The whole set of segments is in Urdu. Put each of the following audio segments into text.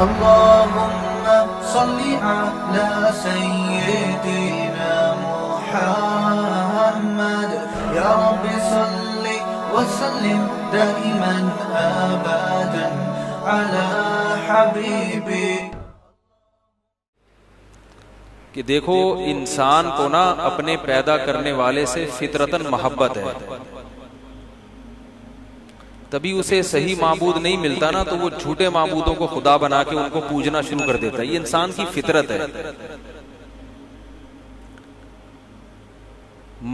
اللهم صل على سيدنا محمد يا رب صل وسلم دائما أبدا على حبيبي. کہ دیکھو انسان کو نا اپنے پیدا کرنے والے سے فطرتاً محبت ہے، تبھی اسے صحیح معبود نہیں ملتا نا تو وہ جھوٹے معبودوں کو خدا بنا کے ان کو پوجنا شروع کر دیتا ہے. یہ انسان کی فطرت ہے.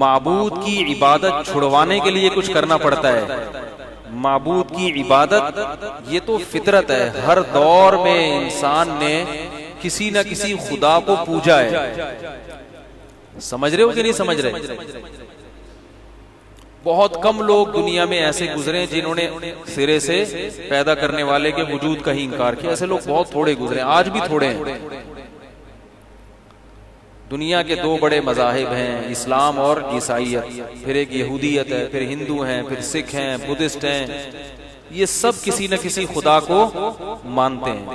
معبود کی عبادت چھڑوانے کے لیے کچھ کرنا پڑتا ہے. معبود کی عبادت یہ تو فطرت ہے. ہر دور میں انسان نے کسی نہ کسی خدا کو پوجا ہے. سمجھ رہے ہو کہ نہیں سمجھ رہے؟ بہت کم لوگ دنیا میں ایسے گزرے جنہوں نے سرے سے پیدا کرنے والے کے وجود کا ہی انکار کیا. ایسے لوگ بہت تھوڑے گزرے، آج بھی تھوڑے ہیں. دنیا کے دو بڑے مذاہب ہیں، اسلام اور عیسائیت. پھر ایک یہودیت ہے، پھر ہندو ہیں، پھر سکھ ہیں، بدھسٹ ہیں. یہ سب کسی نہ کسی خدا کو مانتے ہیں.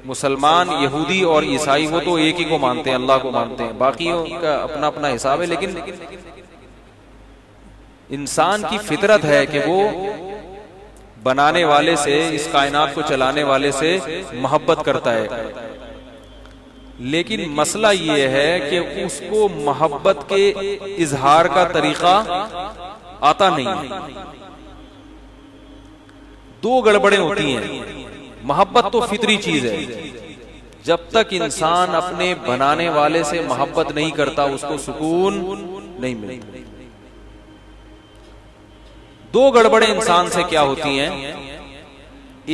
مسلمان یہودی اور عیسائی وہ تو ایک ہی کو مانتے ہیں، اللہ کو مانتے ہیں. باقیوں کا اپنا اپنا حساب ہے. لیکن انسان کی فطرت ہے کہ وہ بنانے والے سے، اس کائنات کو چلانے والے سے محبت کرتا ہے. لیکن مسئلہ یہ ہے کہ اس کو محبت کے اظہار کا طریقہ آتا نہیں ہے. دو گڑبڑیں ہوتی ہیں. محبت تو فطری چیز ہے. جب تک انسان اپنے بنانے والے سے محبت نہیں کرتا اس کو سکون نہیں ملتا. دو گڑبڑیں انسان سے کیا ہوتی ہیں؟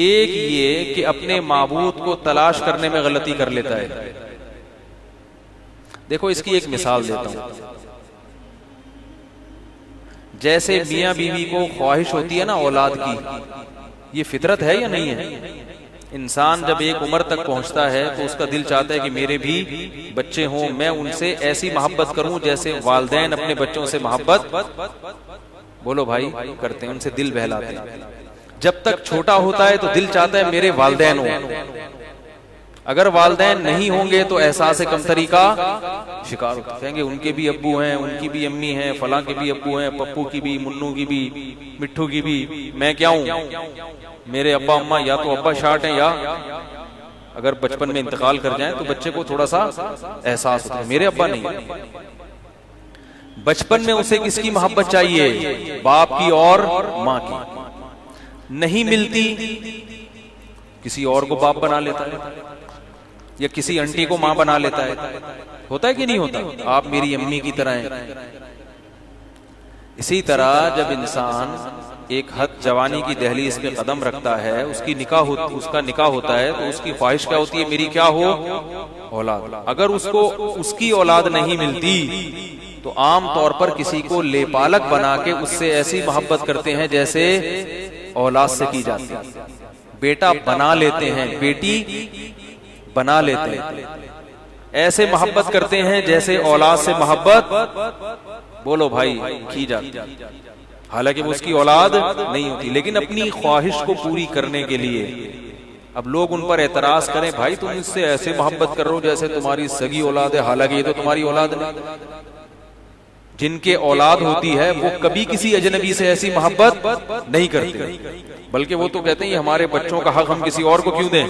ایک یہ کہ اپنے معبود کو تلاش کرنے میں غلطی کر لیتا ہے. دیکھو اس کی ایک مثال دیتا ہوں. جیسے میاں بیوی کو خواہش ہوتی ہے نا اولاد کی، یہ فطرت ہے یا نہیں ہے؟ انسان جب ایک عمر تک پہنچتا ہے تو اس کا دل چاہتا ہے کہ میرے بھی بچے ہوں، میں ان سے ایسی محبت کروں جیسے والدین اپنے بچوں سے محبت، بولو بھائی، کرتے ہیں، ان سے دل بہلاتے ہیں. جب تک چھوٹا ہوتا ہے تو دل چاہتا ہے میرے والدین ہوں. اگر والدین نہیں ہوں گے تو احساس کمتری کا شکار ہوتا ہے. کہیں گے ان کے بھی ابو ہیں، ان کی بھی امی ہیں، فلاں کے بھی ابو ہیں، پپو کی بھی، منو کی بھی، مٹھو کی بھی، میں کیا ہوں؟ میرے ابا اما یا تو ابا شاٹ ہیں، یا اگر بچپن میں انتقال کر جائیں تو بچے کو تھوڑا سا احساس ہوتا ہے میرے ابا نہیں. بچپن میں اسے کس کی محبت چاہیے؟ باپ کی اور ماں کی. نہیں ملتی کسی اور کو باپ بنا لیتا ہے، یا کسی انٹی کو ماں بنا لیتا ہے. ہوتا ہے کہ نہیں ہوتا؟ آپ میری امی کی طرح ہیں. اسی طرح جب انسان ایک حد جوانی کی دہلیز پہ قدم رکھتا ہے، اس کا نکاح ہوتا ہے تو اس کی خواہش کیا ہوتی ہے؟ میری کیا ہو؟ اولاد. اگر اس کو اس کی اولاد نہیں ملتی تو عام طور پر کسی کو لے پالک بنا کے اس سے ایسی محبت کرتے ہیں جیسے اولاد سے کی جاتی ہے. بیٹا بنا لیتے ہیں، بیٹی بنا لیتے ہیں. ایسے محبت کرتے ہیں جیسے اولاد سے محبت، بولو بھائی، کی جاتی ہے. حالانکہ وہ اس کی اولاد نہیں ہوتی، لیکن اپنی خواہش کو پوری کرنے کے لیے. اب لوگ ان پر اعتراض کریں، بھائی تم اس سے ایسے محبت کر رہے ہو جیسے تمہاری سگی اولاد ہے، حالانکہ یہ تو تمہاری اولاد نہیں. جن کے اولاد ہوتی ہے وہ کبھی کسی اجنبی سے ایسی محبت نہیں کرتے، بلکہ وہ تو کہتے ہیں ہمارے بچوں کا حق ہم کسی اور کو کیوں دیں.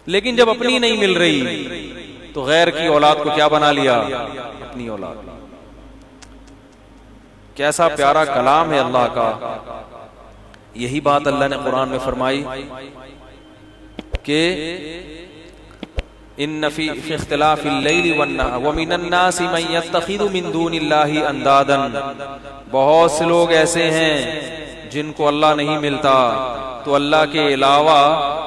لیکن جب اپنی نہیں مل رہی تو غیر کی اولاد کو کیا بنا لیا؟ اپنی اولاد. کیسا پیارا کلام ہے اللہ کا. یہی بات اللہ نے قرآن میں فرمائی کہ ان فی اختلاف اللیل والنہار ومن الناس من یتخذ من دون اللہ اندادا. بہت سے لوگ ایسے ہیں جن کو اللہ نہیں ملتا تو اللہ کے علاوہ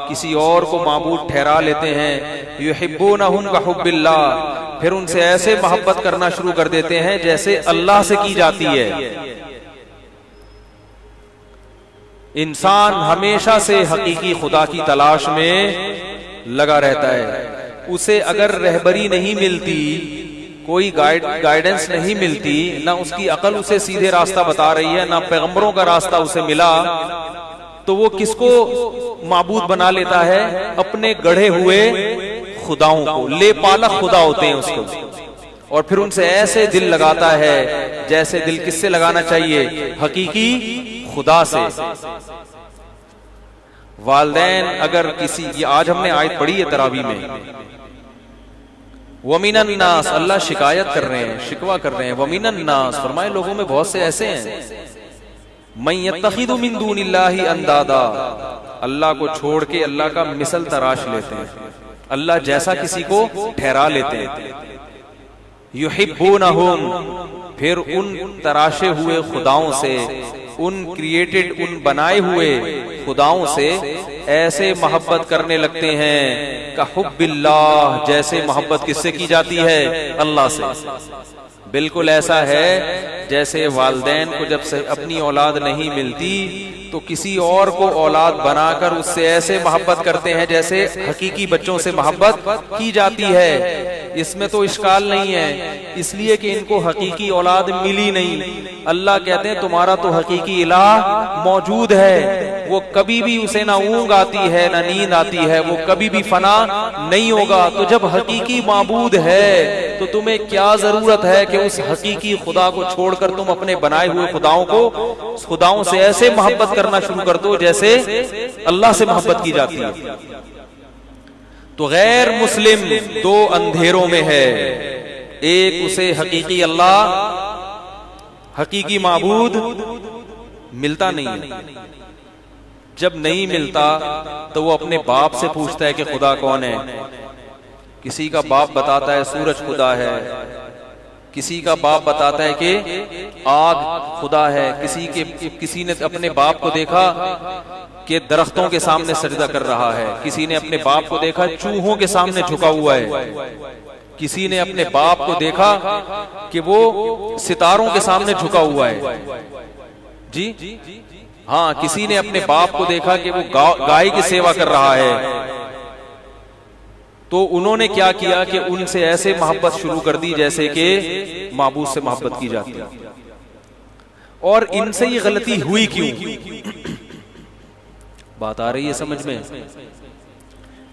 کسی اور کو معبود ٹھہرا لیتے ہیں. یحبونہم کحب اللہ. پھر ان سے ایسے محبت کرنا شروع کر دیتے ہیں جیسے اللہ سے کی جاتی ہے. انسان ہمیشہ سے حقیقی خدا کی تلاش میں لگا رہتا ہے. اسے اگر رہبری نہیں ملتی، کوئی گائیڈنس نہیں ملتی، نہ اس کی عقل اسے سیدھے راستہ بتا رہی ہے، نہ پیغمبروں کا راستہ اسے ملا، تو وہ کس کو معبود بنا لیتا ہے؟ اپنے گڑھے ہوئے خداؤں کو، لے پالک خدا ہوتے ہیں اس کو، اور پھر ان سے ایسے دل لگاتا ہے جیسے دل کس سے لگانا چاہیے؟ حقیقی خدا سے۔ والدین اگر کسی، یہ آج ہم نے آیت پڑھی ہے تراویح میں، وَمِنَ النَّاسِ، اللہ شکایت کر رہے ہیں، شکوہ کر رہے ہیں، وَمِنَ النَّاسِ، فرمائے لوگوں میں بہت سے ایسے ہیں، مَن يَتَّخِذُ مِن دُونِ اللَّهِ أَندَادًا، اللہ کو چھوڑ کے اللہ کا مثل تراش لیتے ہیں، اللہ جیسا کسی کو ٹھہرا لیتے ہیں، يُحِبُّونَهُمْ، پھر ان تراشے ہوئے خداؤں سے، ان کریٹڈ، ان بنائے ہوئے خداؤں سے ایسے محبت کرنے لگتے ہیں کہ حب اللہ، جیسے محبت کس سے کی جاتی ہے؟ اللہ سے۔ بالکل ایسا ہے جیسے والدین کو جب سے اپنی اولاد نہیں ملتی تو کسی اور کو اولاد بنا کر اس سے ایسے محبت کرتے ہیں جیسے حقیقی بچوں سے محبت کی جاتی ہے۔ اس میں تو اشکال نہیں ہے، اس لیے کہ ان کو حقیقی اولاد ملی نہیں۔ اللہ کہتے ہیں تمہارا تو حقیقی الہ موجود ہے، وہ کبھی بھی اسے نہ اونگ آتی ہے نہ نیند آتی ہے، وہ کبھی بھی فنا نہیں ہوگا۔ تو جب حقیقی معبود ہے تو تمہیں کیا ضرورت ہے کہ اس حقیقی خدا کو چھوڑ کر تم اپنے بنائے ہوئے خداؤں سے ایسے محبت کرنا شروع کر دو جیسے اللہ سے محبت کی جاتی ہے۔ تو غیر مسلم دو اندھیروں میں ہے، ایک اسے حقیقی اللہ، حقیقی معبود ملتا نہیں ہے، جب نہیں ملتا تو وہ اپنے باپ سے پوچھتا ہے کہ خدا کون ہے۔ کسی کا باپ بتاتا ہے سورج خدا ہے، کسی کا باپ بتاتا ہے کہ آگ خدا ہے، کسی نے اپنے باپ کو دیکھا کہ درختوں کے سامنے سجدہ کر رہا ہے، کسی نے اپنے باپ کو دیکھا چوہوں کے سامنے جھکا ہوا ہے، کسی نے اپنے باپ کو دیکھا کہ وہ ستاروں کے سامنے جھکا ہوا ہے، جی ہاں، کسی نے اپنے باپ کو دیکھا کہ وہ گائے کی سیوا کر رہا ہے۔ تو انہوں نے کیا کیا کہ ان سے ایسے محبت شروع کر دی جیسے کہ معبود سے محبت کی جاتی ہے۔ اور ان سے یہ غلطی ہوئی کیوں؟ بات آ رہی ہے سمجھ میں؟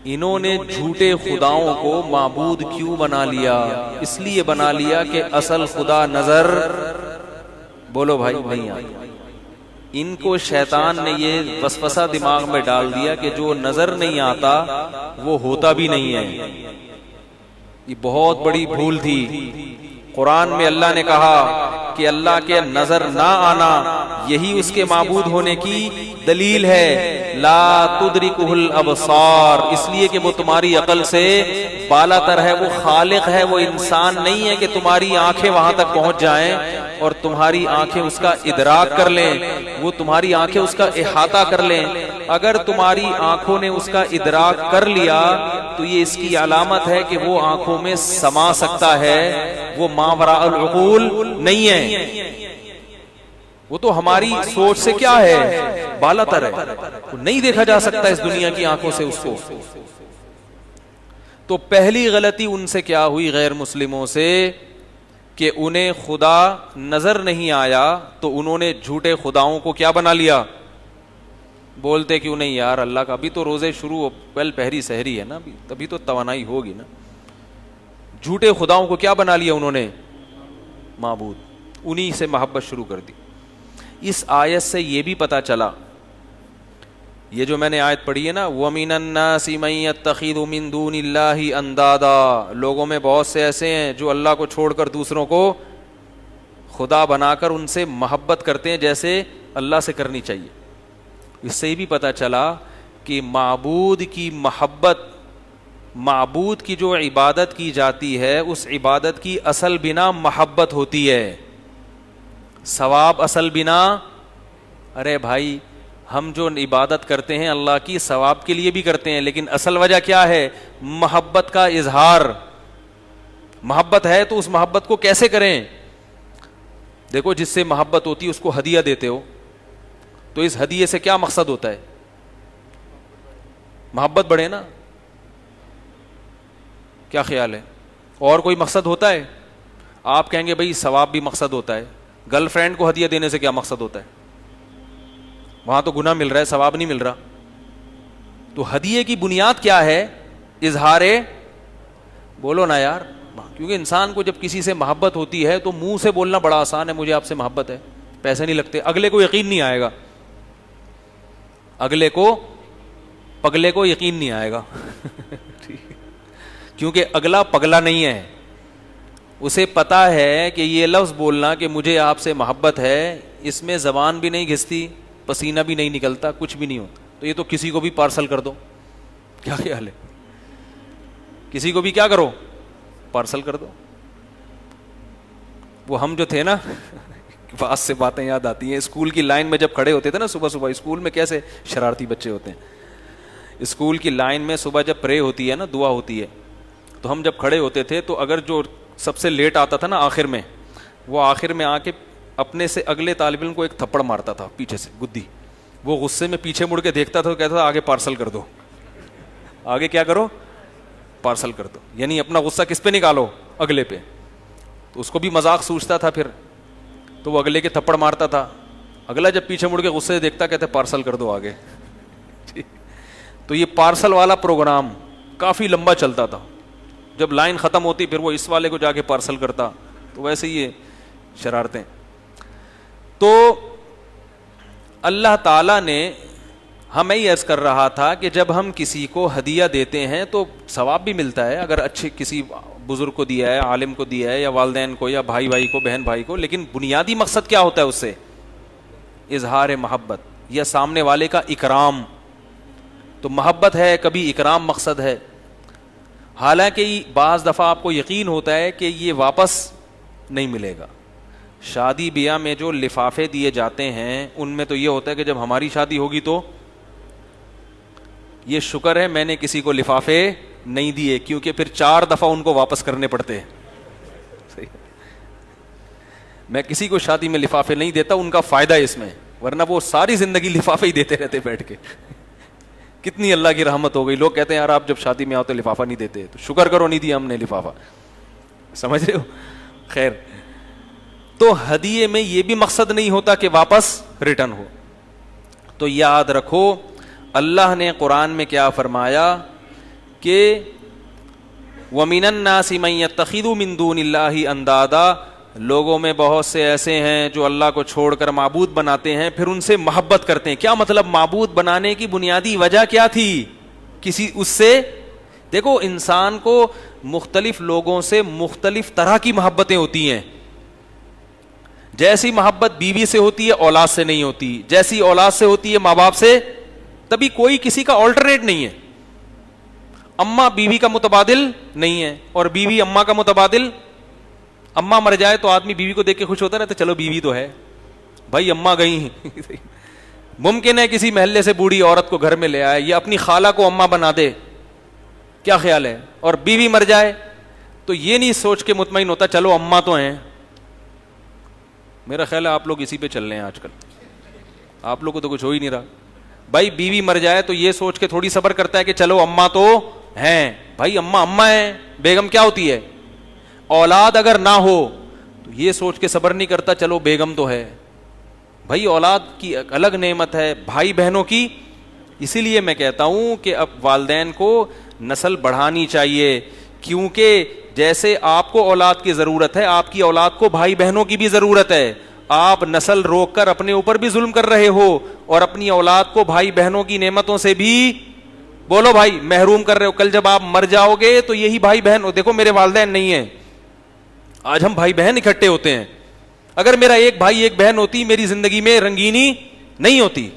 انہوں نے جھوٹے خداؤں کو معبود کیوں بنا لیا؟ اس لیے بنا لیا کہ اصل خدا نظر، بولو بھائی نہیں آتا۔ ان کو شیطان نے یہ وسوسہ دماغ میں ڈال دیا کہ جو نظر نہیں آتا وہ ہوتا بھی نہیں ہے۔ یہ بہت بڑی بھول تھی۔ قرآن میں اللہ نے کہا کہ اللہ کے نظر نہ آنا یہی اس کے معبود ہونے کی دلیل ہے۔ لا تدرکہ الابصار، اس لیے کہ وہ تمہاری عقل سے بالا تر ہے، وہ خالق ہے، وہ انسان نہیں ہے کہ تمہاری آنکھیں وہاں تک پہنچ جائیں اور تمہاری آنکھیں اس کا ادراک کر لیں، وہ تمہاری آنکھیں اس کا احاطہ کر لیں۔ اگر تمہاری آنکھوں نے اس کا ادراک کر لیا تو یہ اس کی علامت ہے کہ وہ آنکھوں میں سما سکتا ہے، وہ ما وراء العقول نہیں ہے، وہ تو ہماری سوچ سے کیا ہے، بالا تر ہے، نہیں دیکھا جا سکتا اس دنیا کی آنکھوں سے اس کو۔ تو پہلی غلطی ان سے کیا ہوئی غیر مسلموں سے کہ انہیں خدا نظر نہیں آیا تو انہوں نے جھوٹے خداؤں کو کیا بنا لیا؟ بولتے کیوں نہیں یار اللہ کا ابھی تو روزے شروع، پہل پہری سحری ہے نا، تبھی تو توانائی ہوگی نا۔ جھوٹے خداؤں کو کیا بنا لیا انہوں نے؟ معبود، انہی سے محبت شروع کر دی۔ اس آیت سے یہ بھی پتا چلا، یہ جو میں نے آیت پڑھی ہے نا، وَمِنَ النَّاسِ مَن يَتَّخِذُ مِن دُونِ اللَّهِ أَندَادًا، لوگوں میں بہت سے ایسے ہیں جو اللہ کو چھوڑ کر دوسروں کو خدا بنا کر ان سے محبت کرتے ہیں جیسے اللہ سے کرنی چاہیے۔ اس سے بھی پتا چلا کہ معبود کی محبت، معبود کی جو عبادت کی جاتی ہے اس عبادت کی اصل بنا محبت ہوتی ہے، ثواب اصل بنا۔ ارے بھائی ہم جو عبادت کرتے ہیں اللہ کی ثواب کے لیے بھی کرتے ہیں، لیکن اصل وجہ کیا ہے؟ محبت کا اظہار۔ محبت ہے تو اس محبت کو کیسے کریں؟ دیکھو جس سے محبت ہوتی ہے اس کو ہدیہ دیتے ہو تو اس ہدیے سے کیا مقصد ہوتا ہے؟ محبت بڑھے نا، کیا خیال ہے؟ اور کوئی مقصد ہوتا ہے؟ آپ کہیں گے بھائی ثواب بھی مقصد ہوتا ہے, گرل فرینڈ کو ہدیہ دینے سے کیا مقصد ہوتا ہے؟ وہاں تو گناہ مل رہا ہے, ثواب نہیں مل رہا. تو ہدیے کی بنیاد کیا ہے؟ اظہار, بولو نا یار, کیونکہ انسان کو جب کسی سے محبت ہوتی ہے تو منہ سے بولنا بڑا آسان ہے, مجھے آپ سے محبت ہے, پیسے نہیں لگتے, اگلے کو یقین نہیں آئے گا, اگلے کو پگلے کو یقین نہیں آئے گا کیونکہ اگلا پگلا نہیں ہے, اسے پتا ہے کہ یہ لفظ بولنا کہ مجھے آپ سے محبت ہے, اس میں زبان بھی نہیں گھستی, پسینہ بھی نہیں نکلتا, کچھ بھی نہیں ہوتا, تو یہ تو کسی کو بھی پارسل کر دو. کیا خیال ہے؟ کسی کو بھی کیا کرو, پارسل کر دو. وہ ہم جو تھے نا پاس سے باتیں یاد آتی ہیں, اسکول کی لائن میں جب کھڑے ہوتے تھے نا صبح صبح, اسکول میں کیسے شرارتی بچے ہوتے ہیں, اسکول کی لائن میں صبح جب پرے ہوتی ہے نا, دعا ہوتی ہے, تو ہم جب کھڑے ہوتے تھے تو اگر جو سب سے لیٹ آتا تھا نا آخر میں, وہ آخر میں آ کے اپنے سے اگلے طالب علم کو ایک تھپڑ مارتا تھا پیچھے سے, گدی. وہ غصے میں پیچھے مڑ کے دیکھتا تھا, کہتا تھا آگے پارسل کر دو, آگے کیا کرو, پارسل کر دو. یعنی اپنا غصہ کس پہ نکالو, اگلے پہ. تو اس کو بھی مذاق سوچتا تھا پھر, تو وہ اگلے کے تھپڑ مارتا تھا, اگلا جب پیچھے مڑ کے غصے سے دیکھتا کہتے پارسل کر دو آگے. تو یہ پارسل والا پروگرام کافی لمبا چلتا تھا. جب لائن ختم ہوتی پھر وہ اس والے کو جا کے پارسل کرتا. تو ویسے ہی یہ شرارتیں. تو اللہ تعالیٰ نے, ہمیں یہ عرض کر رہا تھا کہ جب ہم کسی کو ہدیہ دیتے ہیں تو ثواب بھی ملتا ہے, اگر اچھے کسی بزرگ کو دیا ہے, عالم کو دیا ہے, یا والدین کو, یا بھائی بھائی کو, بہن بھائی کو, لیکن بنیادی مقصد کیا ہوتا ہے اس سے؟ اظہار محبت یا سامنے والے کا اکرام. تو محبت ہے, کبھی اکرام مقصد ہے. حالانکہ بعض دفعہ آپ کو یقین ہوتا ہے کہ یہ واپس نہیں ملے گا. شادی بیاہ میں جو لفافے دیے جاتے ہیں ان میں تو یہ ہوتا ہے کہ جب ہماری شادی ہوگی تو یہ شکر ہے میں نے کسی کو لفافے نہیں دیے, کیونکہ پھر 4 دفعہ ان کو واپس کرنے پڑتے ہیں. میں کسی کو شادی میں لفافے نہیں دیتا, ان کا فائدہ ہے اس میں, ورنہ وہ ساری زندگی لفافے ہی دیتے رہتے بیٹھ کے. کتنی اللہ کی رحمت ہو گئی. لوگ کہتے ہیں یار آپ جب شادی میں آؤ تو لفافہ نہیں دیتے, تو شکر کرو نہیں دیا ہم نے لفافہ. سمجھ رہے ہو؟ خیر, تو ہدیے میں یہ بھی مقصد نہیں ہوتا کہ واپس ریٹرن ہو. تو یاد رکھو اللہ نے قرآن میں کیا فرمایا کہ وَمِنَ النَّاسِ مَن يَتَّخِذُ مِن دُونِ اللَّهِ أَندَادًا, لوگوں میں بہت سے ایسے ہیں جو اللہ کو چھوڑ کر معبود بناتے ہیں, پھر ان سے محبت کرتے ہیں. کیا مطلب معبود بنانے کی بنیادی وجہ کیا تھی؟ کسی اس سے, دیکھو انسان کو مختلف لوگوں سے مختلف طرح کی محبتیں ہوتی ہیں. جیسی محبت بیوی سے ہوتی ہے اولاد سے نہیں ہوتی, جیسی اولاد سے ہوتی ہے ماں باپ سے, تبھی کوئی کسی کا آلٹرنیٹ نہیں ہے. اماں بیوی کا متبادل نہیں ہے, اور بیوی اماں کا متبادل. اماں مر جائے تو آدمی بیوی کو دیکھ کے خوش ہوتا ہے, تو چلو بیوی تو ہے, بھائی اماں گئی. ممکن ہے کسی محلے سے بوڑھی عورت کو گھر میں لے آئے, یا اپنی خالہ کو اماں بنا دے, کیا خیال ہے, اور بیوی مر جائے تو یہ نہیں سوچ کے مطمئن ہوتا چلو اماں تو ہیں. میرا خیال ہے آپ لوگ اسی پہ چل رہے ہیں آج کل, آپ لوگ کو تو کچھ ہو ہی نہیں رہا. بھائی بیوی مر جائے تو یہ سوچ کے تھوڑی صبر کرتا ہے کہ چلو اماں تو ہیں, بھائی اماں ہیں, بیگم کیا ہوتی ہے, اولاد اگر نہ ہو تو یہ سوچ کے صبر نہیں کرتا چلو بیگم تو ہے. بھائی اولاد کی الگ نعمت ہے, بھائی بہنوں کی. اسی لیے میں کہتا ہوں کہ اب والدین کو نسل بڑھانی چاہیے, کیونکہ جیسے آپ کو اولاد کی ضرورت ہے, آپ کی اولاد کو بھائی بہنوں کی بھی ضرورت ہے. آپ نسل روک کر اپنے اوپر بھی ظلم کر رہے ہو, اور اپنی اولاد کو بھائی بہنوں کی نعمتوں سے بھی, بولو بھائی, محروم کر رہے ہو. کل جب آپ مر جاؤ گے تو یہی بھائی بہن, دیکھو میرے والدین نہیں ہیں, آج ہم بھائی بہن اکٹھے ہوتے ہیں. اگر میرا ایک بھائی ایک بہن ہوتی میری زندگی میں رنگینی نہیں ہوتی.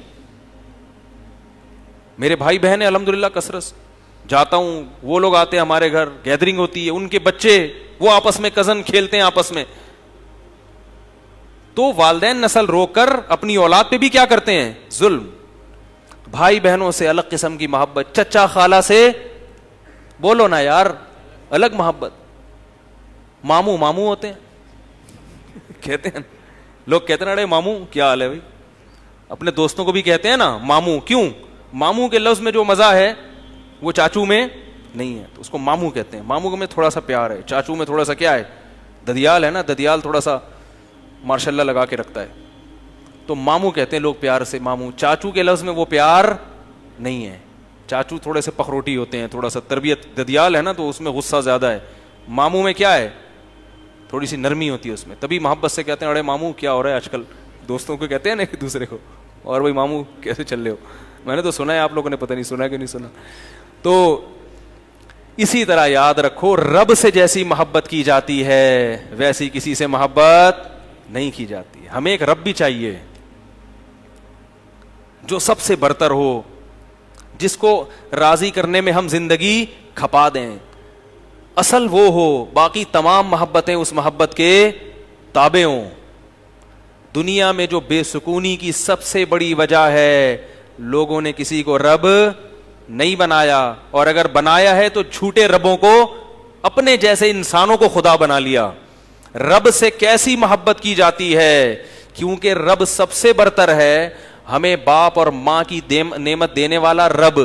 میرے بھائی بہن الحمدللہ کثرت جاتا ہوں, وہ لوگ آتے ہیں ہمارے گھر, گیدرنگ ہوتی ہے, ان کے بچے وہ آپس میں کزن کھیلتے ہیں آپس میں. تو والدین نسل روک کر اپنی اولاد پہ بھی کیا کرتے ہیں, ظلم. بھائی بہنوں سے الگ قسم کی محبت, چچا خالہ سے بولو نا یار الگ محبت. ماموں ماموں ہوتے ہیں, کہتے ہیں لوگ, کہتے ہیں ارے ماموں کیا حال ہے بھائی, اپنے دوستوں کو بھی کہتے ہیں نا ماموں. کیوں؟ ماموں کے لفظ میں جو مزہ ہے وہ چاچو میں نہیں ہے, تو اس کو ماموں کہتے ہیں. ماموں میں تھوڑا سا پیار ہے, چاچو میں تھوڑا سا کیا ہے, ددیال ہے نا, ددیال تھوڑا سا ماشاء اللہ لگا کے رکھتا ہے, تو ماموں کہتے ہیں لوگ پیار سے ماموں. چاچو کے لفظ میں وہ پیار نہیں ہے, چاچو تھوڑے سے پخروٹی ہوتے ہیں, تھوڑا سا تربیت. ددیال ہے نا تو اس میں غصہ زیادہ ہے. ماموں میں کیا ہے, تھوڑی سی نرمی ہوتی ہے اس میں, تبھی محبت سے کہتے ہیں ارے ماموں کیا ہو رہا ہے آج کل. دوستوں کو کہتے ہیں نا ایک دوسرے کو, اور بھائی ماموں کیسے چل رہے ہو. میں نے تو سنا ہے, آپ لوگوں نے پتہ نہیں سنا کہ نہیں سنا. تو اسی طرح یاد رکھو, رب سے جیسی محبت کی جاتی ہے ویسی کسی سے محبت نہیں کی جاتی. ہمیں ایک رب بھی چاہیے جو سب سے برتر ہو, جس کو راضی کرنے میں ہم زندگی کھپا دیں. اصل وہ ہو, باقی تمام محبتیں اس محبت کے تابع ہوں. دنیا میں جو بے سکونی کی سب سے بڑی وجہ ہے, لوگوں نے کسی کو رب نہیں بنایا, اور اگر بنایا ہے تو جھوٹے ربوں کو, اپنے جیسے انسانوں کو خدا بنا لیا. رب سے کیسی محبت کی جاتی ہے, کیونکہ رب سب سے برتر ہے. ہمیں باپ اور ماں کی نعمت دینے والا رب,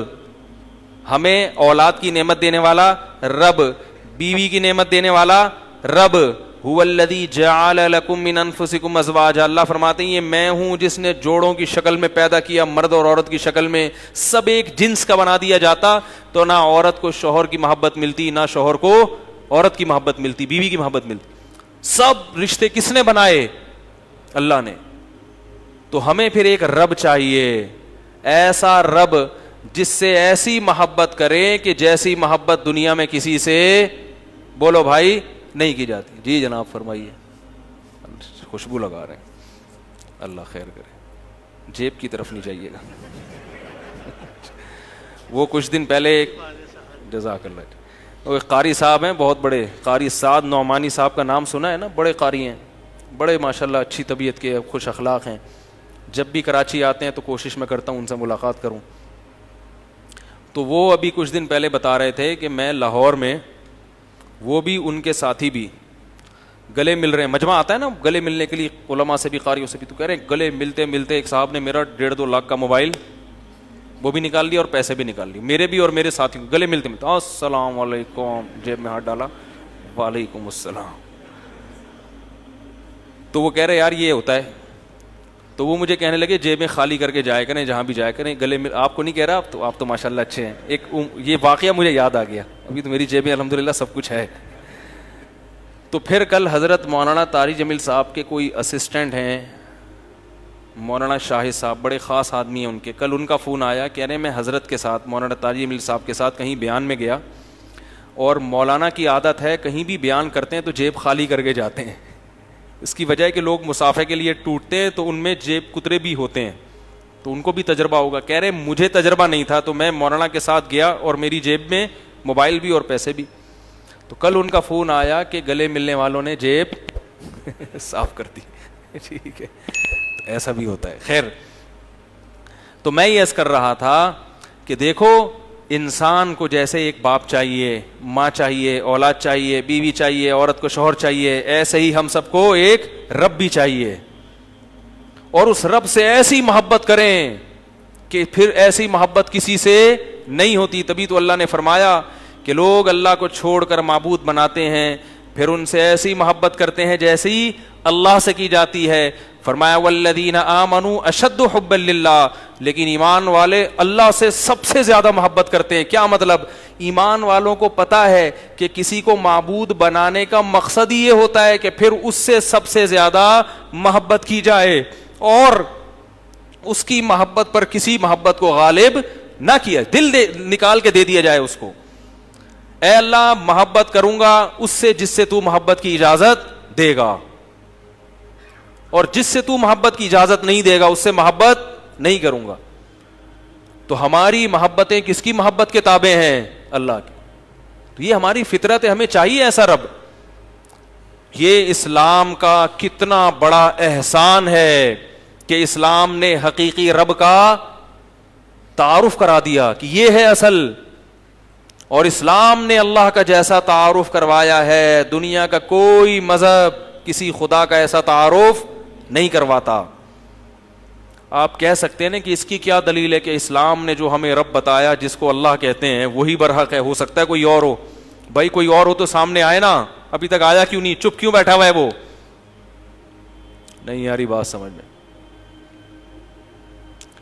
ہمیں اولاد کی نعمت دینے والا رب, بیوی کی نعمت دینے والا رب. هو الذی جعل لکم من انفسکم ازواجا, اللہ فرماتے ہیں یہ میں ہوں جس نے جوڑوں کی شکل میں پیدا کیا, مرد اور عورت کی شکل میں. سب ایک جنس کا بنا دیا جاتا تو نہ عورت کو شوہر کی محبت ملتی, نہ شوہر کو عورت کی محبت ملتی, بیوی کی محبت ملتی. سب رشتے کس نے بنائے, اللہ نے. تو ہمیں پھر ایک رب چاہیے, ایسا رب جس سے ایسی محبت کریں کہ جیسی محبت دنیا میں کسی سے, بولو بھائی, نہیں کی جاتی. جی جناب فرمائیے, خوشبو لگا رہے ہیں, اللہ خیر کرے. جیب کی طرف نہیں جائیے گا. وہ کچھ دن پہلے, جزاک اللہ, وہ قاری صاحب ہیں بہت بڑے, قاری سعد نعمانی صاحب کا نام سنا ہے نا, بڑے قاری ہیں, بڑے ماشاءاللہ اچھی طبیعت کے, خوش اخلاق ہیں. جب بھی کراچی آتے ہیں تو کوشش میں کرتا ہوں ان سے ملاقات کروں. تو وہ ابھی کچھ دن پہلے بتا رہے تھے کہ میں لاہور میں, وہ بھی ان کے ساتھی بھی گلے مل رہے ہیں. مجمع آتا ہے نا گلے ملنے کے لیے, علماء سے بھی قاریوں سے بھی, تو کہہ رہے ہیں گلے ملتے ملتے ایک صاحب نے میرا 1.5-2 لاکھ کا موبائل وہ بھی نکال لیا اور پیسے بھی نکال لیے, میرے بھی اور میرے ساتھیوں. گلے ملتے ملتے السلام علیکم, جیب میں ہاتھ ڈالا, وعلیکم السلام. تو وہ کہہ رہے یار یہ ہوتا ہے. تو وہ مجھے کہنے لگے جیبیں خالی کر کے جایا کریں جہاں بھی جایا کریں, گلے میں آپ کو نہیں کہہ رہا, آپ تو ماشاءاللہ اچھے ہیں. ایک یہ واقعہ مجھے یاد آ گیا, ابھی تو میری جیبیں الحمدللہ سب کچھ ہے. تو پھر کل حضرت مولانا طاری جمیل صاحب کے کوئی اسسٹنٹ ہیں, مولانا شاہد صاحب, بڑے خاص آدمی ہیں ان کے. کل ان کا فون آیا, کہہ رہے میں حضرت کے ساتھ, مولانا طاری جمیل صاحب کے ساتھ کہیں بیان میں گیا, اور مولانا کی عادت ہے کہیں بھی بیان کرتے ہیں تو جیب خالی کر کے جاتے ہیں. اس کی وجہ ہے کہ لوگ مسافے کے لیے ٹوٹتے ہیں تو ان میں جیب کترے بھی ہوتے ہیں, تو ان کو بھی تجربہ ہوگا. کہہ رہے مجھے تجربہ نہیں تھا تو میں مولانا کے ساتھ گیا اور میری جیب میں موبائل بھی اور پیسے بھی. تو کل ان کا فون آیا کہ گلے ملنے والوں نے جیب صاف کر دی. ٹھیک ہے, تو ایسا بھی ہوتا ہے. خیر, تو میں یہ عرض کر رہا تھا کہ دیکھو انسان کو جیسے ایک باپ چاہیے, ماں چاہیے, اولاد چاہیے, بیوی چاہیے, عورت کو شوہر چاہیے, ایسے ہی ہم سب کو ایک رب بھی چاہیے. اور اس رب سے ایسی محبت کریں کہ پھر ایسی محبت کسی سے نہیں ہوتی. تبھی تو اللہ نے فرمایا کہ لوگ اللہ کو چھوڑ کر معبود بناتے ہیں, پھر ان سے ایسی محبت کرتے ہیں جیسی اللہ سے کی جاتی ہے. فرمایا والذین آمنوا اشد حبا للہ, لیکن ایمان والے اللہ سے سب سے زیادہ محبت کرتے ہیں. کیا مطلب؟ ایمان والوں کو پتا ہے کہ کسی کو معبود بنانے کا مقصد یہ ہوتا ہے کہ پھر اس سے سب سے زیادہ محبت کی جائے, اور اس کی محبت پر کسی محبت کو غالب نہ کیا, دل نکال کے دے دیا جائے اس کو. اے اللہ محبت کروں گا اس سے جس سے تو محبت کی اجازت دے گا, اور جس سے تو محبت کی اجازت نہیں دے گا اس سے محبت نہیں کروں گا. تو ہماری محبتیں کس کی محبت کے تابع ہیں؟ اللہ کی. تو یہ ہماری فطرت ہے, ہمیں چاہیے ایسا رب. یہ اسلام کا کتنا بڑا احسان ہے کہ اسلام نے حقیقی رب کا تعارف کرا دیا کہ یہ ہے اصل. اور اسلام نے اللہ کا جیسا تعارف کروایا ہے, دنیا کا کوئی مذہب کسی خدا کا ایسا تعارف نہیں کرواتا. آپ کہہ سکتے ہیں نا کہ اس کی کیا دلیل ہے کہ اسلام نے جو ہمیں رب بتایا جس کو اللہ کہتے ہیں وہی برحق ہے, ہو سکتا ہے کوئی اور ہو. بھائی کوئی اور ہو تو سامنے آئے نا, ابھی تک آیا کیوں نہیں, چپ کیوں بیٹھا ہوا ہے وہ. نہیں یاری بات سمجھ میں.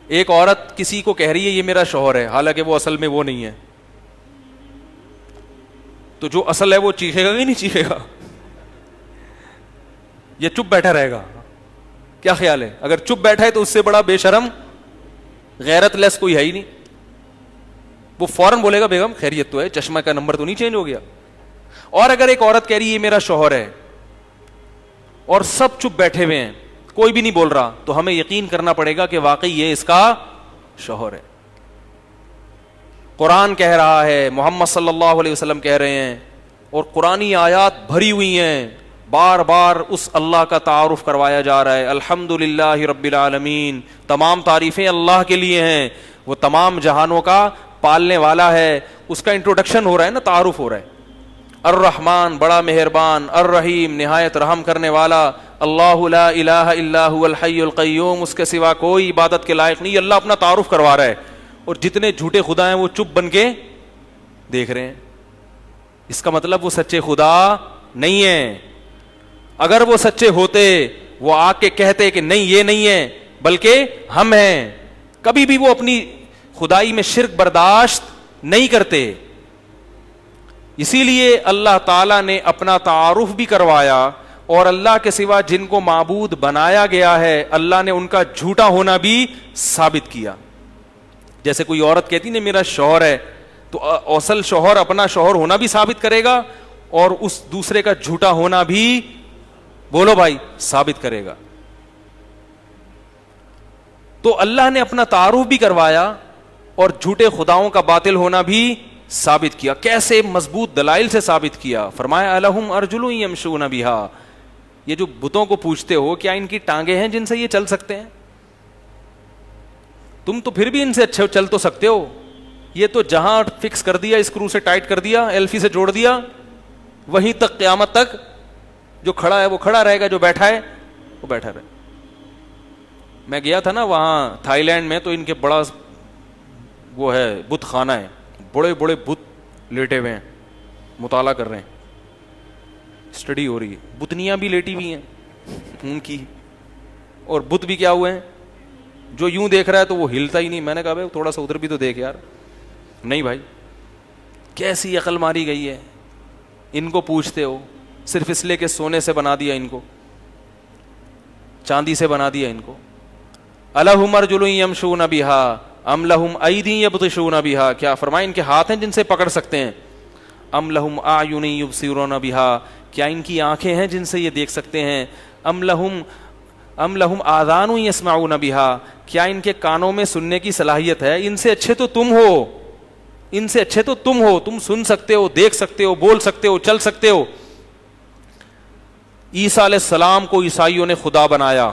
ایک عورت کسی کو کہہ رہی ہے یہ میرا شوہر ہے, حالانکہ وہ اصل میں وہ نہیں ہے, تو جو اصل ہے وہ چیخے گا کہ نہیں چیخے گا؟ یہ چپ بیٹھا رہے گا؟ کیا خیال ہے؟ اگر چپ بیٹھا ہے تو اس سے بڑا بے شرم غیرت لیس کوئی ہے ہی نہیں. وہ فوراً بولے گا بیگم خیریت تو ہے, چشمہ کا نمبر تو نہیں چینج ہو گیا. اور اگر ایک عورت کہہ رہی ہے یہ میرا شوہر ہے اور سب چپ بیٹھے ہوئے ہیں, کوئی بھی نہیں بول رہا, تو ہمیں یقین کرنا پڑے گا کہ واقعی یہ اس کا شوہر ہے. قرآن کہہ رہا ہے, محمد صلی اللہ علیہ وسلم کہہ رہے ہیں, اور قرآنی آیات بھری ہوئی ہیں, بار بار اس اللہ کا تعارف کروایا جا رہا ہے. الحمدللہ رب العالمین, تمام تعریفیں اللہ کے لیے ہیں, وہ تمام جہانوں کا پالنے والا ہے. اس کا انٹروڈکشن ہو رہا ہے نا, تعارف ہو رہا ہے. الرحمن بڑا مہربان, الرحیم نہایت رحم کرنے والا, اللہ لا الہ الا هو الحی القیوم, اس کے سوا کوئی عبادت کے لائق نہیں. اللہ اپنا تعارف کروا رہا ہے, اور جتنے جھوٹے خدا ہیں وہ چپ بن کے دیکھ رہے ہیں. اس کا مطلب وہ سچے خدا نہیں ہیں. اگر وہ سچے ہوتے وہ آ کے کہتے کہ نہیں یہ نہیں ہے بلکہ ہم ہیں. کبھی بھی وہ اپنی خدائی میں شرک برداشت نہیں کرتے. اسی لیے اللہ تعالیٰ نے اپنا تعارف بھی کروایا, اور اللہ کے سوا جن کو معبود بنایا گیا ہے اللہ نے ان کا جھوٹا ہونا بھی ثابت کیا. جیسے کوئی عورت کہتی نا میرا شوہر ہے, تو اصل شوہر اپنا شوہر ہونا بھی ثابت کرے گا, اور اس دوسرے کا جھوٹا ہونا بھی, بولو بھائی, ثابت کرے گا. تو اللہ نے اپنا تعارف بھی کروایا اور جھوٹے خداؤں کا باطل ہونا بھی ثابت کیا. کیسے مضبوط دلائل سے ثابت کیا. فرمایا الہم ارجل یمشون بہا, یہ جو بتوں کو پوچھتے ہو کیا ان کی ٹانگیں ہیں جن سے یہ چل سکتے ہیں؟ تم تو پھر بھی ان سے اچھے چل تو سکتے ہو. یہ تو جہاں فکس کر دیا, اسکرو سے ٹائٹ کر دیا, ایلفی سے جوڑ دیا, وہیں تک قیامت تک جو کھڑا ہے وہ کھڑا رہے گا, جو بیٹھا ہے وہ بیٹھا رہے. میں گیا تھا نا وہاں تھائی لینڈ میں, تو ان کے بڑا وہ ہے بت خانہ ہے, بڑے بڑے بت لیٹے ہوئے ہیں, مطالعہ کر رہے ہیں, اسٹڈی ہو رہی ہے. بتنیاں بھی لیٹی ہوئی ہیں ان کی, اور بت بھی کیا ہوئے ہیں, جو یوں دیکھ رہا ہے تو وہ ہلتا ہی نہیں. میں نے کہا بھائی تھوڑا سا ادھر بھی تو دیکھ یار. نہیں بھائی, کیسی عقل ماری گئی ہے. ان کو پوچھتے ہو صرف اس لیے کہ سونے سے بنا دیا ان کو, چاندی سے بنا دیا ان کو. الہم ارجل یمشون بہا ام لہم ایدی یبطشون بہا, کیا فرمائے ان کے ہاتھ ہیں جن سے پکڑ سکتے ہیں؟ ام لہم اعین یبصرون بہا, کیا ان کی آنکھیں ہیں جن سے یہ دیکھ سکتے ہیں؟ ام لہم آذان یسمعون بہا, کیا ان کے کانوں میں سننے کی صلاحیت ہے؟ ان سے اچھے تو تم ہو, ان سے اچھے تو تم ہو, تم سن سکتے ہو, دیکھ سکتے ہو, بول سکتے ہو, چل سکتے ہو. عیسیٰ علیہ السلام کو عیسائیوں نے خدا بنایا,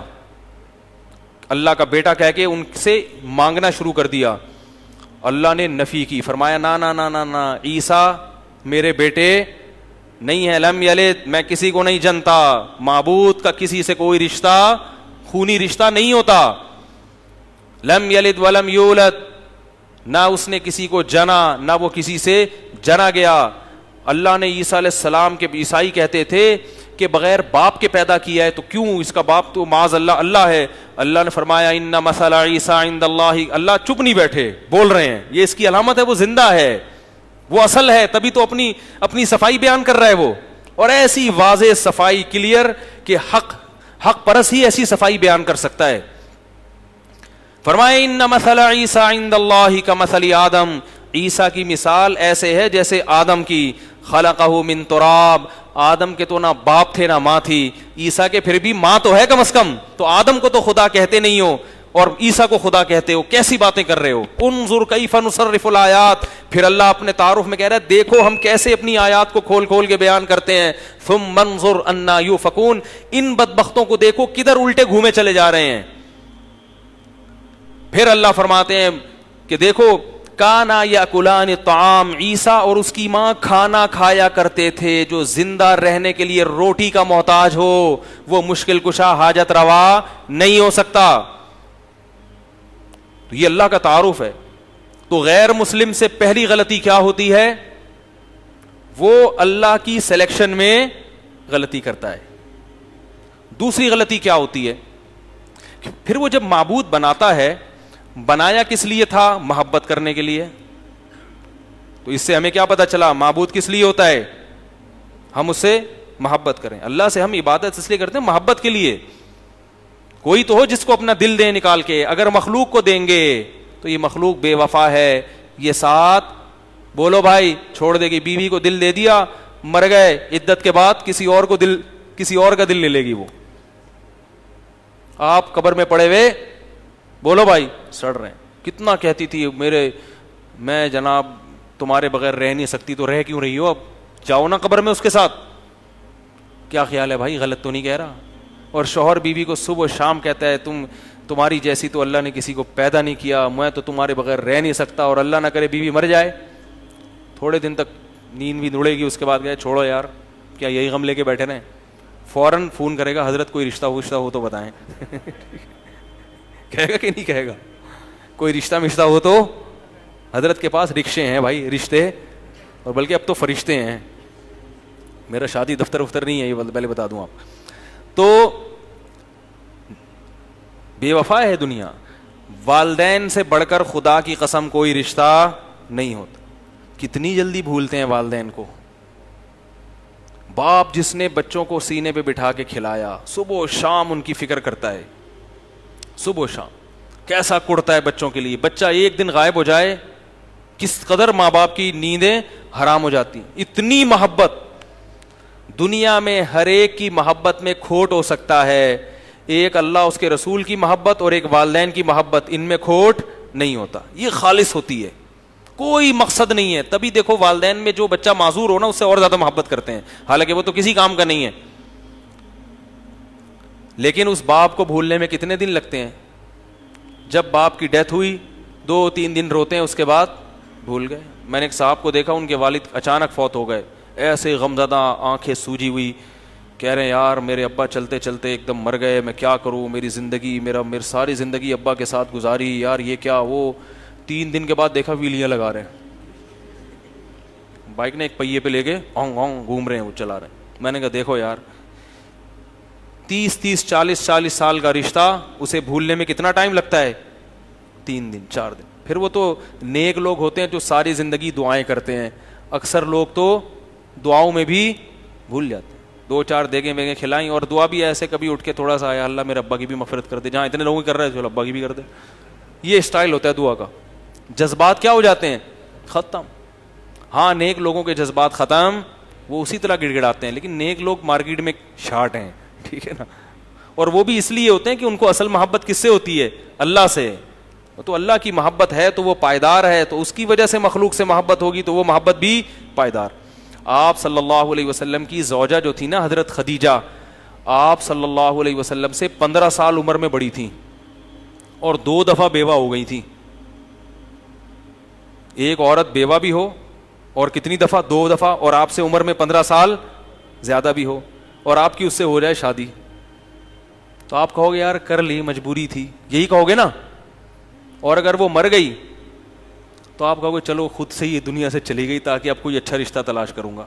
اللہ کا بیٹا کہہ کے ان سے مانگنا شروع کر دیا. اللہ نے نفی کی, فرمایا نا نا نا نا نا, عیسیٰ میرے بیٹے نہیں ہے. لم یلد, میں کسی کو نہیں جنتا. معبود کا کسی سے کوئی رشتہ, خونی رشتہ نہیں ہوتا. لم یلد ولم یولد, نہ اس نے کسی کو جنا نہ وہ کسی سے جنا گیا. اللہ نے عیسیٰ علیہ السلام کے, عیسائی کہتے تھے کہ بغیر باپ کے پیدا کیا ہے, تو کیوں اس کا باپ تو معاذ اللہ اللہ ہے. اللہ نے فرمایا ان مثل عیسیٰ عند اللہ. اللہ چپ نہیں بیٹھے, بول رہے ہیں. یہ اس کی علامت ہے, وہ زندہ ہے, وہ اصل ہے, تبھی تو اپنی صفائی بیان کر رہا ہے وہ. اور ایسی واضح صفائی کلیئر کہ حق پرس ہی ایسی صفائی بیان کر سکتا ہے. فرمایا ان مثل عیسیٰ عند اللہ کمثل آدم, عیسیٰ کی مثال ایسے ہے جیسے آدم کی. خلقہ من تراب, آدم کے تو نہ باپ تھے نہ ماں تھی, عیسیٰ کے پھر بھی ماں تو ہے کم از کم. تو آدم کو تو خدا کہتے نہیں ہو اور عیسیٰ کو خدا کہتے ہو, کیسی باتیں کر رہے ہو. انظر کیف نصرف الآیات, پھر اللہ اپنے تعارف میں کہہ رہا ہے دیکھو ہم کیسے اپنی آیات کو کھول کھول کے بیان کرتے ہیں. ثم انظر انا یؤفکون, ان بدبختوں کو دیکھو کدھر الٹے گھومے چلے جا رہے ہیں. پھر اللہ فرماتے ہیں کہ دیکھو کانا یاکلان الطعام, عیسیٰ اور اس کی ماں کھانا کھایا کرتے تھے. جو زندہ رہنے کے لیے روٹی کا محتاج ہو وہ مشکل کشا حاجت روا نہیں ہو سکتا. تو یہ اللہ کا تعارف ہے. تو غیر مسلم سے پہلی غلطی کیا ہوتی ہے, وہ اللہ کی سلیکشن میں غلطی کرتا ہے. دوسری غلطی کیا ہوتی ہے؟ پھر وہ جب معبود بناتا ہے, بنایا کس لیے تھا؟ محبت کرنے کے لیے. تو اس سے ہمیں کیا پتا چلا؟ معبود کس لیے ہوتا ہے؟ ہم اس سے محبت کریں. اللہ سے ہم عبادت اس لیے کرتے ہیں محبت کے لیے. کوئی تو ہو جس کو اپنا دل دیں نکال کے. اگر مخلوق کو دیں گے تو یہ مخلوق بے وفا ہے. یہ ساتھ بولو بھائی چھوڑ دے گی. بیوی کو دل دے دیا, مر گئے, عدت کے بعد کسی اور کا دل لے لے گی. وہ آپ قبر میں پڑے ہوئے بولو بھائی سڑ رہے ہیں. کتنا کہتی تھی میں جناب تمہارے بغیر رہ نہیں سکتی, تو رہ کیوں رہی ہو؟ اب جاؤ نا قبر میں اس کے ساتھ. کیا خیال ہے بھائی, غلط تو نہیں کہہ رہا؟ اور شوہر بیوی کو صبح و شام کہتا ہے تمہاری جیسی تو اللہ نے کسی کو پیدا نہیں کیا, میں تو تمہارے بغیر رہ نہیں سکتا, اور اللہ نہ کرے بیوی مر جائے, تھوڑے دن تک نیند بھی اڑے گی, اس کے بعد گئے چھوڑو یار, کیا یہی غم لے کے بیٹھے رہیں؟ فوراً فون کرے گا, حضرت کوئی رشتہ ہو تو بتائیں. کہے گا کہ نہیں کہے گا؟ کوئی رشتہ ہو تو حضرت کے پاس رکشے ہیں بھائی, رشتے, اور بلکہ اب تو فرشتے ہیں. میرا شادی دفتر نہیں ہے, یہ پہلے بتا دوں آپ. تو بے وفا ہے دنیا. والدین سے بڑھ کر خدا کی قسم کوئی رشتہ نہیں ہوتا. کتنی جلدی بھولتے ہیں والدین کو. باپ جس نے بچوں کو سینے پہ بٹھا کے کھلایا, صبح و شام ان کی فکر کرتا ہے, صبح و شام کیسا کڑتا ہے بچوں کے لیے. بچہ ایک دن غائب ہو جائے, کس قدر ماں باپ کی نیندیں حرام ہو جاتی. اتنی محبت. دنیا میں ہر ایک کی محبت میں کھوٹ ہو سکتا ہے, ایک اللہ اس کے رسول کی محبت اور ایک والدین کی محبت, ان میں کھوٹ نہیں ہوتا. یہ خالص ہوتی ہے, کوئی مقصد نہیں ہے. تبھی دیکھو والدین میں جو بچہ معذور ہو نا, اس سے اور زیادہ محبت کرتے ہیں, حالانکہ وہ تو کسی کام کا نہیں ہے. لیکن اس باپ کو بھولنے میں کتنے دن لگتے ہیں. جب باپ کی ڈیتھ ہوئی 2-3 دن روتے ہیں, اس کے بعد بھول گئے. میں نے ایک صاحب کو دیکھا, ان کے والد اچانک فوت ہو گئے, ایسے غمزدہ, آنکھیں سوجی ہوئی, کہہ رہے ہیں یار میرے ابا چلتے چلتے ایک دم مر گئے, میں کیا کروں, میری زندگی میری ساری زندگی ابا کے ساتھ گزاری یار, یہ کیا. وہ 3 دن کے بعد دیکھا ویلیاں لگا رہے ہیں, بائک نے ایک پہیے پہ لے کے گھوم رہے ہیں, وہ چلا رہے ہیں. میں نے کہا دیکھو یار 30-40 سال کا رشتہ, اسے بھولنے میں کتنا ٹائم لگتا ہے؟ 3 دن 4 دن. پھر وہ تو نیک لوگ ہوتے ہیں جو ساری زندگی دعائیں کرتے ہیں. اکثر لوگ تو دعاؤں میں بھی بھول جاتے ہیں. 2-4 دیگیں ویگیں کھلائیں, اور دعا بھی ایسے کبھی اٹھ کے تھوڑا سا آیا اللہ میرے ابا کی بھی مغفرت کر دے, جہاں اتنے لوگوں کی کر رہے ہیں چلو ابا کی بھی کر دے. یہ اسٹائل ہوتا ہے دعا کا. جذبات کیا ہو جاتے ہیں؟ ختم. ہاں نیک لوگوں کے جذبات ختم, وہ اسی طرح گڑ گڑاتے ہیں, لیکن نیک لوگ مارکیٹ میں شارٹ ہیں, ٹھیک ہے نا. اور وہ بھی اس لیے ہوتے ہیں کہ ان کو اصل محبت کس سے ہوتی ہے؟ اللہ سے. تو اللہ کی محبت ہے تو وہ پائیدار ہے, تو اس کی وجہ سے مخلوق سے محبت ہوگی تو وہ محبت بھی پائیدار. آپ صلی اللہ علیہ وسلم کی زوجہ جو تھی نا حضرت خدیجہ, آپ صلی اللہ علیہ وسلم سے 15 سال عمر میں بڑی تھیں, اور 2 دفعہ بیوہ ہو گئی تھیں. ایک عورت بیوہ بھی ہو, اور کتنی دفعہ؟ 2 دفعہ, اور آپ سے عمر میں 15 سال زیادہ بھی ہو, اور آپ کی اس سے ہو جائے شادی, تو آپ کہو گے یار کر لی, مجبوری تھی, یہی کہو گے نا. اور اگر وہ مر گئی تو آپ کہو گے چلو خود سے ہی دنیا سے چلی گئی تاکہ اب کوئی اچھا رشتہ تلاش کروں گا.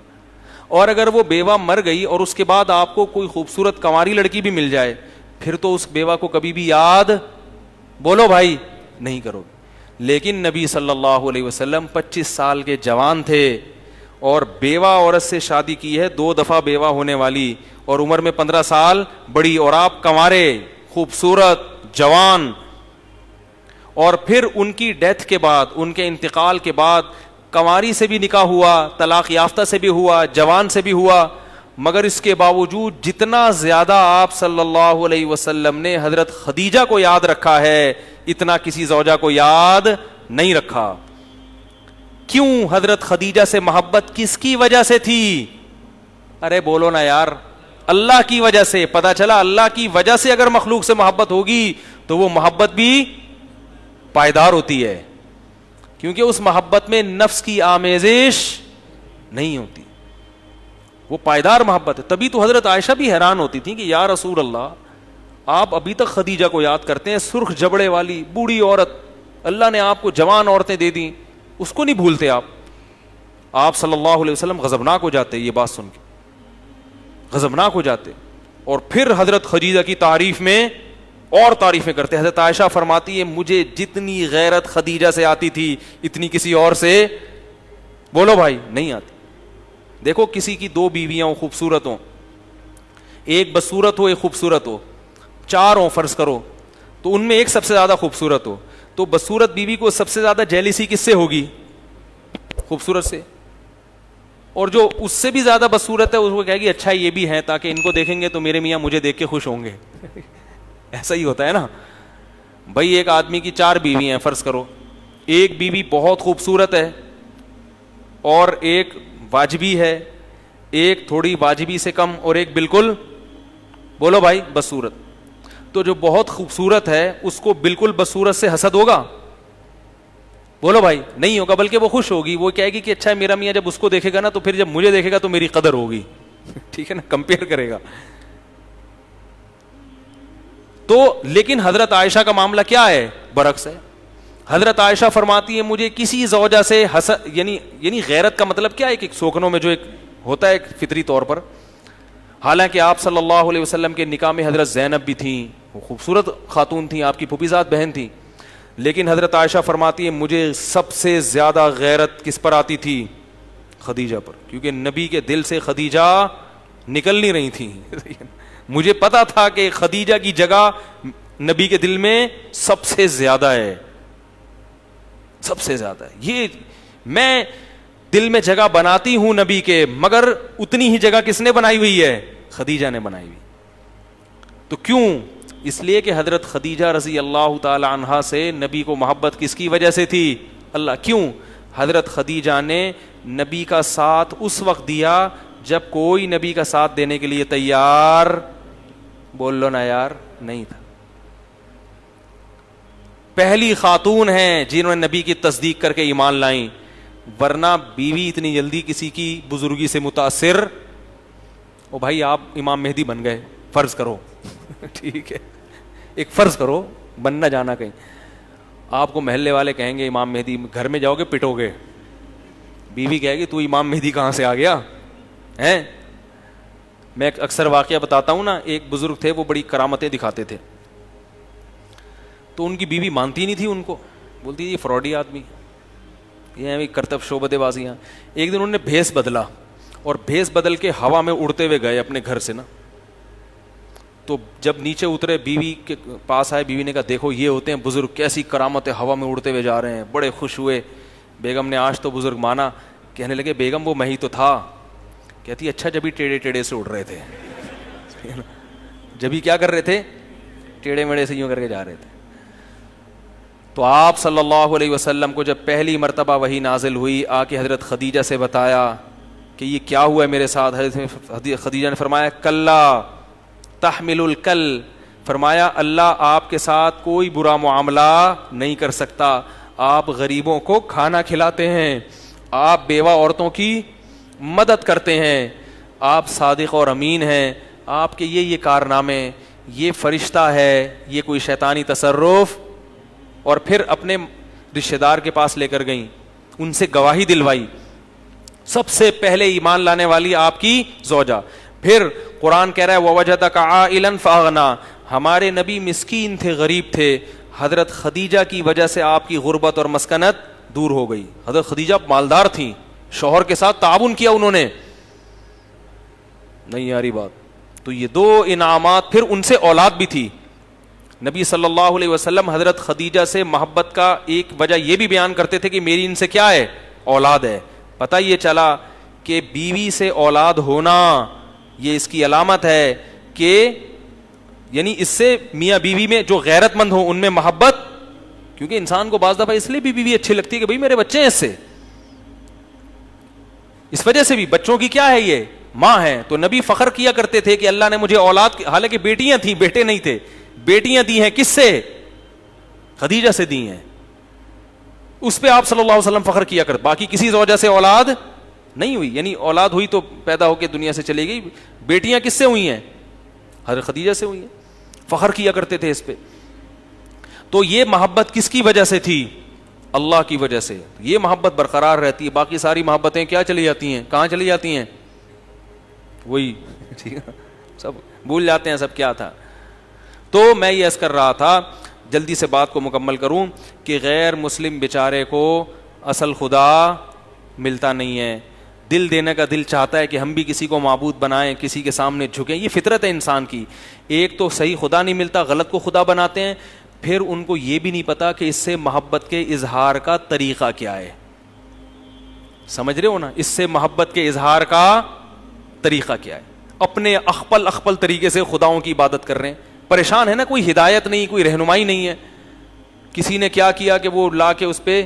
اور اگر وہ بیوہ مر گئی اور اس کے بعد آپ کو کوئی خوبصورت کنواری لڑکی بھی مل جائے, پھر تو اس بیوہ کو کبھی بھی یاد بولو بھائی نہیں کرو گے. لیکن نبی صلی اللہ علیہ وسلم 25 سال کے جوان تھے, اور بیوہ عورت سے شادی کی ہے, 2 دفعہ بیوہ ہونے والی, اور عمر میں 15 سال بڑی, اور آپ کنوارے, خوبصورت, جوان. اور پھر ان کی ڈیتھ کے بعد, ان کے انتقال کے بعد, کنواری سے بھی نکاح ہوا, طلاق یافتہ سے بھی ہوا, جوان سے بھی ہوا, مگر اس کے باوجود جتنا زیادہ آپ صلی اللہ علیہ وسلم نے حضرت خدیجہ کو یاد رکھا ہے, اتنا کسی زوجہ کو یاد نہیں رکھا. کیوں؟ حضرت خدیجہ سے محبت کس کی وجہ سے تھی؟ ارے بولو نا یار, اللہ کی وجہ سے. پتا چلا اللہ کی وجہ سے اگر مخلوق سے محبت ہوگی تو وہ محبت بھی پائیدار ہوتی ہے, کیونکہ اس محبت میں نفس کی آمیزش نہیں ہوتی, وہ پائیدار محبت ہے. تبھی تو حضرت عائشہ بھی حیران ہوتی تھی کہ یا رسول اللہ, آپ ابھی تک خدیجہ کو یاد کرتے ہیں, سرخ جبڑے والی بوڑھی عورت, اللہ نے آپ کو جوان عورتیں دے دیں, اس کو نہیں بھولتے آپ. آپ صلی اللہ علیہ وسلم غضبناک ہو جاتے یہ بات سن کے. غضبناک ہو جاتے. اور پھر حضرت خدیجہ کی تعریف میں اور تعریفیں کرتے. حضرت عائشہ فرماتی ہے مجھے جتنی غیرت خدیجہ سے آتی تھی اتنی کسی اور سے بولو بھائی نہیں آتی. دیکھو کسی کی دو بیویاں ہوں خوبصورت ہوں, ایک بدصورت ہو ایک خوبصورت ہو, چار ہوں فرض کرو, تو ان میں ایک سب سے زیادہ خوبصورت ہو, تو بدصورت بیوی کو سب سے زیادہ جیلسی کس سے ہوگی؟ خوبصورت سے. اور جو اس سے بھی زیادہ بدصورت ہے اس کو کہے گی اچھا یہ بھی ہے تاکہ ان کو دیکھیں گے تو میرے میاں مجھے دیکھ کے خوش ہوں گے. ایسا ہی ہوتا ہے نا بھائی. ایک آدمی کی چار بیوی ہیں فرض کرو, ایک بیوی بہت خوبصورت ہے اور ایک واجبی ہے, ایک تھوڑی واجبی سے کم, اور ایک بالکل بولو بھائی بدصورت. تو جو بہت خوبصورت ہے اس کو بالکل بدصورت سے حسد ہوگا؟ بولو بھائی نہیں ہوگا, بلکہ وہ خوش ہوگی. وہ کہے گی کہ اچھا میرا میاں جب اس کو دیکھے گا نا تو پھر جب مجھے دیکھے گا تو میری قدر ہوگی. ٹھیک ہے نا, کمپیئر کرے گا. تو لیکن حضرت عائشہ کا معاملہ کیا ہے؟ برعکس ہے. حضرت عائشہ فرماتی ہے مجھے کسی زوجہ سے حسد, یعنی غیرت کا مطلب کیا ہے کہ سوکنوں میں جو ایک ہوتا ہے ایک فطری طور پر. حالانکہ آپ صلی اللہ علیہ وسلم کے نکاح میں حضرت زینب بھی تھیں, وہ خوبصورت خاتون تھیں, آپ کی پھوپھیزاد بہن تھیں, لیکن حضرت عائشہ فرماتی ہے مجھے سب سے زیادہ غیرت کس پر آتی تھی؟ خدیجہ پر, کیونکہ نبی کے دل سے خدیجہ نکل نہیں رہی تھیں. مجھے پتا تھا کہ خدیجہ کی جگہ نبی کے دل میں سب سے زیادہ ہے, سب سے زیادہ ہے. یہ میں دل میں جگہ بناتی ہوں نبی کے, مگر اتنی ہی جگہ کس نے بنائی ہوئی ہے؟ خدیجہ نے بنائی ہوئی. تو کیوں؟ اس لیے کہ حضرت خدیجہ رضی اللہ تعالی عنہا سے نبی کو محبت کس کی وجہ سے تھی؟ اللہ. کیوں؟ حضرت خدیجہ نے نبی کا ساتھ اس وقت دیا جب کوئی نبی کا ساتھ دینے کے لیے تیار, بول لو نا یار, نہیں تھا. پہلی خاتون ہیں جنہوں نے نبی کی تصدیق کر کے ایمان لائیں, ورنہ بیوی اتنی جلدی کسی کی بزرگی سے متاثر, او بھائی آپ امام مہدی بن گئے فرض کرو, ٹھیک ہے ایک فرض کرو, بننا جانا کہیں, آپ کو محلے والے کہیں گے امام مہدی, گھر میں جاؤ گے پٹو گے, بیوی کہے گی تو امام مہدی کہاں سے آ گیا ہیں. میں اکثر واقعہ بتاتا ہوں نا, ایک بزرگ تھے وہ بڑی کرامتیں دکھاتے تھے, تو ان کی بیوی مانتی نہیں تھی ان کو, بولتی یہ فراڈی آدمی, یہ کرتب شعبت بازیاں. ایک دن انہوں نے بھیس بدلا اور بھیس بدل کے ہوا میں اڑتے ہوئے گئے اپنے گھر سے نا. تو جب نیچے اترے بیوی کے پاس آئے, بیوی نے کہا دیکھو یہ ہوتے ہیں بزرگ, کیسی کرامت ہے, ہوا میں اڑتے ہوئے جا رہے ہیں. بڑے خوش ہوئے. بیگم نے آج تو بزرگ مانا. کہنے لگے بیگم وہ میں ہی تو تھا. کہتی اچھا جبھی ٹیڑے ٹیڑے سے اڑ رہے تھے, جبھی کیا کر رہے تھے؟ ٹیڑے میڑے سے یوں کر کے جا رہے تھے. تو آپ صلی اللہ علیہ وسلم کو جب پہلی مرتبہ وحی نازل ہوئی, آ کے حضرت خدیجہ سے بتایا کہ یہ کیا ہوا ہے میرے ساتھ. حضرت خدیجہ نے فرمایا کلا تحمل الکل, فرمایا اللہ آپ کے ساتھ کوئی برا معاملہ نہیں کر سکتا. آپ غریبوں کو کھانا کھلاتے ہیں, آپ بیوہ عورتوں کی مدد کرتے ہیں, آپ صادق اور امین ہیں, آپ کے یہ کارنامے, یہ فرشتہ ہے, یہ کوئی شیطانی تصرف. اور پھر اپنے رشتہ دار کے پاس لے کر گئیں, ان سے گواہی دلوائی. سب سے پہلے ایمان لانے والی آپ کی زوجہ. پھر قرآن کہہ رہا ہے وَوَجَدَكَ عَائِلًا فَأَغْنَىٰ, ہمارے نبی مسکین تھے, غریب تھے. حضرت خدیجہ کی وجہ سے آپ کی غربت اور مسکنت دور ہو گئی. حضرت خدیجہ مالدار تھیں, شوہر کے ساتھ تعاون کیا انہوں نے. نہیں یاری بات. تو یہ دو انعامات. پھر ان سے اولاد بھی تھی. نبی صلی اللہ علیہ وسلم حضرت خدیجہ سے محبت کا ایک وجہ یہ بھی بیان کرتے تھے کہ میری ان سے کیا ہے؟ اولاد ہے. پتہ یہ چلا کہ بیوی سے اولاد ہونا یہ اس کی علامت ہے کہ یعنی اس سے میاں بیوی میں جو غیرت مند ہو ان میں محبت, کیونکہ انسان کو بعض دفعہ اس لیے بھی بیوی اچھی لگتی ہے کہ بھئی میرے بچے ہیں اس سے, اس وجہ سے بھی بچوں کی کیا ہے یہ ماں ہے. تو نبی فخر کیا کرتے تھے کہ اللہ نے مجھے اولاد, حالانکہ بیٹیاں تھیں بیٹے نہیں تھے, بیٹیاں دی ہیں کس سے؟ خدیجہ سے دی ہیں. اس پہ آپ صلی اللہ علیہ وسلم فخر کیا کرتے. باقی کسی وجہ سے اولاد نہیں ہوئی, یعنی اولاد ہوئی تو پیدا ہو کے دنیا سے چلی گئی. بیٹیاں کس سے ہوئی ہیں؟ حضرت خدیجہ سے ہوئی ہیں. فخر کیا کرتے تھے اس پہ. تو یہ محبت کس کی وجہ سے تھی؟ اللہ کی وجہ سے. یہ محبت برقرار رہتی ہے. باقی ساری محبتیں کیا چلی جاتی ہیں؟ کہاں چلی جاتی ہیں؟ وہی ٹھیک ہے، سب بھول جاتے ہیں سب کیا تھا. تو میں یہ عرض کر رہا تھا، جلدی سے بات کو مکمل کروں، کہ غیر مسلم بیچارے کو اصل خدا ملتا نہیں ہے. دل دینے کا دل چاہتا ہے کہ ہم بھی کسی کو معبود بنائیں، کسی کے سامنے جھکیں، یہ فطرت ہے انسان کی. ایک تو صحیح خدا نہیں ملتا، غلط کو خدا بناتے ہیں. پھر ان کو یہ بھی نہیں پتا کہ اس سے محبت کے اظہار کا طریقہ کیا ہے. سمجھ رہے ہو نا؟ اس سے محبت کے اظہار کا طریقہ کیا ہے. اپنے اخپل طریقے سے خداؤں کی عبادت کر رہے ہیں. پریشان ہے نا، کوئی ہدایت نہیں، کوئی رہنمائی نہیں ہے. کسی نے کیا کیا کہ وہ لا کے اس پہ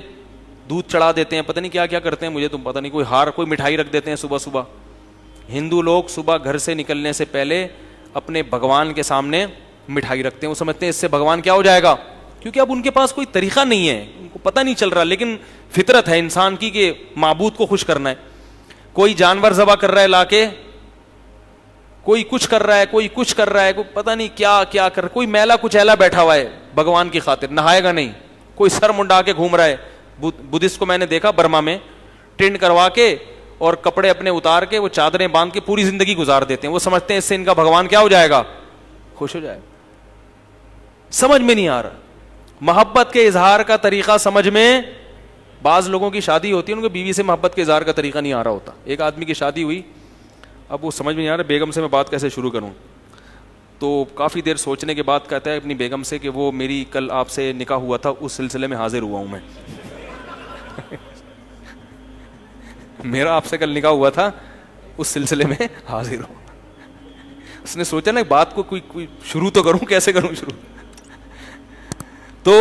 دودھ چڑھا دیتے ہیں، پتہ نہیں کیا کیا کرتے ہیں، مجھے تو پتہ نہیں. کوئی ہار، کوئی مٹھائی رکھ دیتے ہیں صبح صبح. ہندو لوگ صبح گھر سے نکلنے سے پہلے اپنے بھگوان کے سامنے مٹھائی رکھتے ہیں. وہ سمجھتے ہیں اس سے بھگوان کیا ہو جائے گا، کیونکہ اب ان کے پاس کوئی طریقہ نہیں ہے، ان کو پتہ نہیں چل رہا. لیکن فطرت ہے انسان کی کہ معبود کو خوش کرنا ہے. کوئی جانور ذبح کر رہا ہے لا کے، کوئی کچھ کر رہا ہے، کوئی کچھ کر رہا ہے، کوئی پتہ نہیں کیا کیا کر رہا ہے. کوئی میلا کچیلا بیٹھا ہوا ہے بھگوان کی خاطر، نہائے گا نہیں. کوئی سر منڈا کے گھوم رہا ہے. بدھسٹ کو میں نے دیکھا برما میں ٹینٹ کروا کے اور کپڑے اپنے اتار کے، وہ چادریں باندھ کے پوری زندگی گزار دیتے ہیں. وہ سمجھتے ہیں اس سے ان کا بھگوان کیا ہو جائے گا، خوش ہو جائے گا. سمجھ میں نہیں آ رہا. محبت کے اظہار کا طریقہ سمجھ میں، بعض لوگوں کی شادی ہوتی ہے ان کو بیوی سے محبت کے اظہار کا طریقہ نہیں آ رہا ہوتا. ایک آدمی کی شادی ہوئی، اب وہ سمجھ میں نہیں آ رہا بیگم سے میں بات کیسے شروع کروں. تو کافی دیر سوچنے کے بعد کہتا ہے اپنی بیگم سے کہ وہ میری کل آپ سے نکاح ہوا تھا، اس سلسلے میں حاضر ہوا ہوں میں. میرا آپ سے کل نکاح ہوا تھا، اس سلسلے میں حاضر ہوں. اس نے سوچا نا بات کو کوئی شروع تو کروں، کیسے کروں شروع. تو